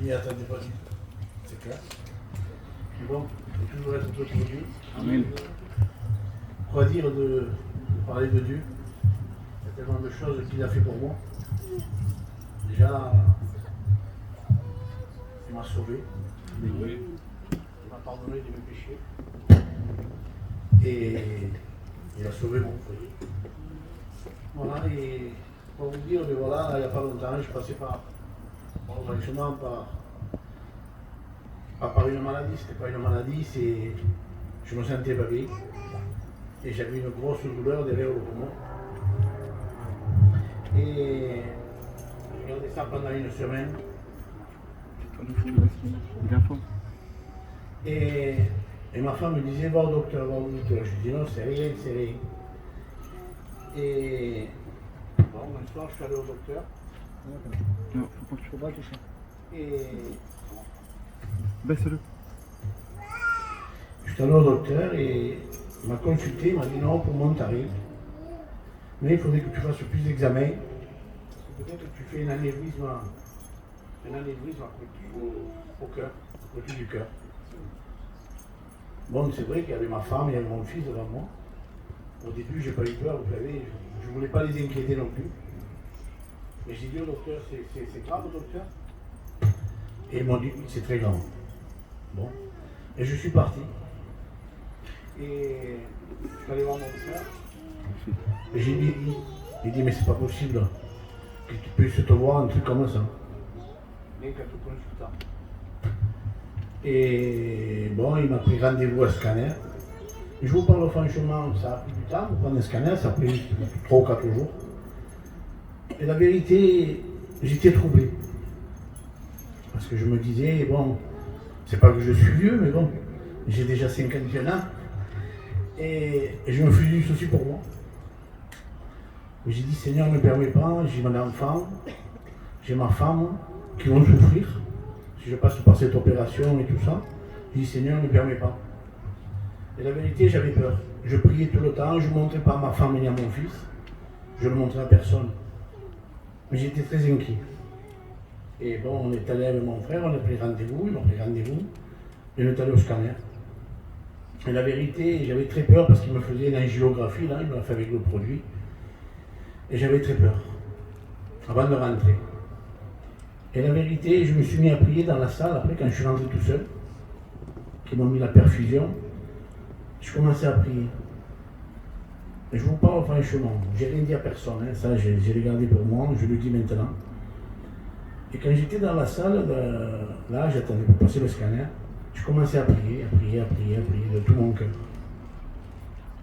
n'y attendez pas du tout. C'est clair. Mais bon, il faut toujours être auprès de Dieu. Amen. Quoi dire de parler de Dieu? Il y a tellement de choses qu'il a fait pour moi. Déjà, il m'a sauvé. Il m'a pardonné de mes péchés. Et il a sauvé mon foyer. Voilà, et pour vous dire, mais voilà, il n'y a pas longtemps, je passais par franchement par une maladie. C'était pas une maladie, c'est. Je me sentais pas bien. Et j'avais une grosse douleur derrière le poumon. Et j'ai gardé ça pendant une semaine. Et ma femme me disait, va au docteur, va au docteur. Je dis non, c'est rien, c'est rien. Et bon, un soir, je suis allé au docteur. Non, faut pas que tu rebattes ça. Et Baisse-le. je suis allé au docteur et il m'a consulté, il m'a dit non, pour mon tarif. Mais il faudrait que tu fasses plus d'examens. Peut-être que tu fais un anévrisme au cœur, au dessus du cœur. Bon, c'est vrai qu'il y avait ma femme, il y avait mon fils devant moi. Au début, j'ai pas eu peur, vous savez, je ne voulais pas les inquiéter non plus. Mais j'ai dit au docteur, c'est grave, docteur? Et ils m'ont dit, oui, c'est très grave. Bon. Et je suis parti. Et je suis allé voir mon frère. Et j'ai dit, il dit, mais c'est pas possible que tu puisses te voir un truc comme ça. Bien qu'à tout consultant. Et bon, il m'a pris rendez-vous à scanner. Je vous parle franchement, ça a pris du temps pour prendre un scanner, ça a pris 3 ou 4 jours. Et la vérité, j'étais troublé. Parce que je me disais, bon, c'est pas que je suis vieux, mais bon, j'ai déjà 51 ans. Et je me faisais du souci pour moi. J'ai dit, Seigneur, ne permets pas, j'ai mon enfant, j'ai ma femme qui vont souffrir. Si je passe par cette opération et tout ça, j'ai dit, Seigneur, ne permets pas. Et la vérité, j'avais peur. Je priais tout le temps, je ne montrais pas à ma femme ni à mon fils. Je ne le montrais à personne. Mais j'étais très inquiet. Et bon, on est allé avec mon frère, on a pris rendez-vous, ils ont pris rendez-vous, et on est allé au scanner. Et la vérité, j'avais très peur parce qu'il me faisait une angiographie, là, il me l'a fait avec le produit. Et j'avais très peur, avant de rentrer. Et la vérité, je me suis mis à prier dans la salle, après quand je suis rentré tout seul, qu'ils m'ont mis la perfusion, je commençais à prier. Et je vous parle franchement, j'ai rien dit à personne, hein, ça j'ai regardé pour moi, je le dis maintenant. Et quand j'étais dans la salle, là j'attendais pour passer le scanner, je commençais à prier de tout mon cœur.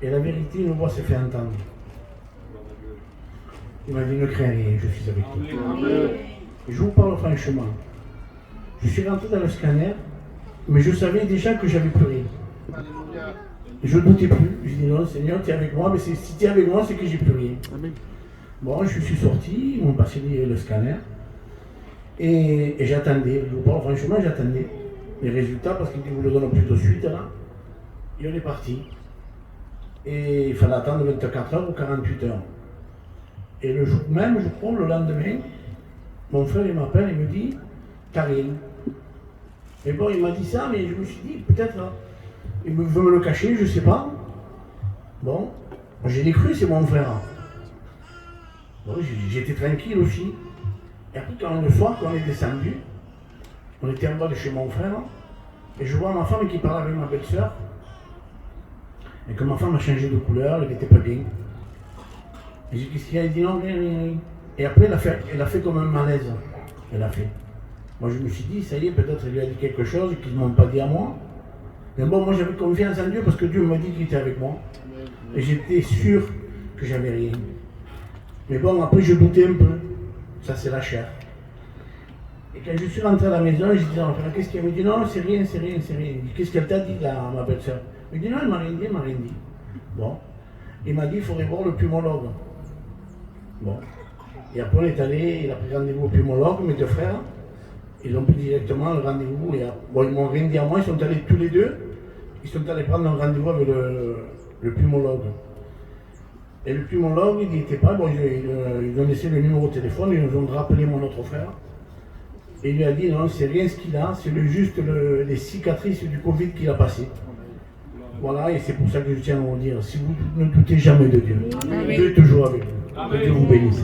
Et la vérité, une voix s'est fait entendre. Il m'a dit, ne crains rien, je suis avec toi. Et je vous parle franchement. Je suis rentré dans le scanner, mais je savais déjà que j'avais plus rien. Je ne doutais plus. Je dis non, Seigneur, tu es avec moi, mais si tu es avec moi, c'est que j'ai plus rien. Bon, je suis sorti, ils m'ont passé le scanner. Et j'attendais, je vous parle franchement, j'attendais les résultats parce qu'ils ne vous le donnent plus de suite là. Et on est parti. Et il fallait attendre 24 heures ou 48 heures. Et le jour même, je crois, le lendemain, mon frère il m'appelle et me dit, t'as rien. Et bon, il m'a dit ça, mais je me suis dit, peut-être, il veut me le cacher, je ne sais pas. Bon, j'ai cru, c'est mon frère. Bon, j'étais tranquille aussi. Et après, le soir, quand on est descendu, on était en bas de chez mon frère, et je vois ma femme qui parle avec ma belle-sœur, et que ma femme a changé de couleur, elle n'était pas bien. Et j'ai dit, qu'est-ce qu'il y a? Elle dit non, rien. Et après, elle a fait comme un malaise. Elle a fait. Moi, je me suis dit, ça y est, peut-être elle lui a dit quelque chose qu'ils ne m'ont pas dit à moi. Mais bon, moi, j'avais confiance en Dieu parce que Dieu m'a dit qu'il était avec moi. Et j'étais sûr que j'avais rien. Mais bon, après, je doutais un peu. Ça, c'est la chair. Et quand je suis rentré à la maison, je disais à mon frère, qu'est-ce qu'elle me dit? Non, c'est rien. Qu'est-ce qu'elle t'a dit, là, ma belle-sœur? Elle me dit, non, elle m'a rien dit. Bon. Il m'a dit, il faudrait voir le pneumologue. Bon. Et après, on est allé, il a pris rendez-vous au pneumologue, mes deux frères. Ils ont pris directement le rendez-vous. Bon, ils m'ont rien dit à moi, ils sont allés tous les deux. Ils sont allés prendre un rendez-vous avec le pneumologue. Et le pneumologue, il n'était pas, bon, ils ont laissé le numéro de téléphone, ils nous ont rappelé mon autre frère. Et il lui a dit non, c'est rien ce qu'il a, c'est juste les cicatrices du Covid qu'il a passé. Voilà, et c'est pour ça que je tiens à vous dire, si vous ne doutez jamais de Dieu, Dieu est toujours avec vous. Que Dieu vous bénisse.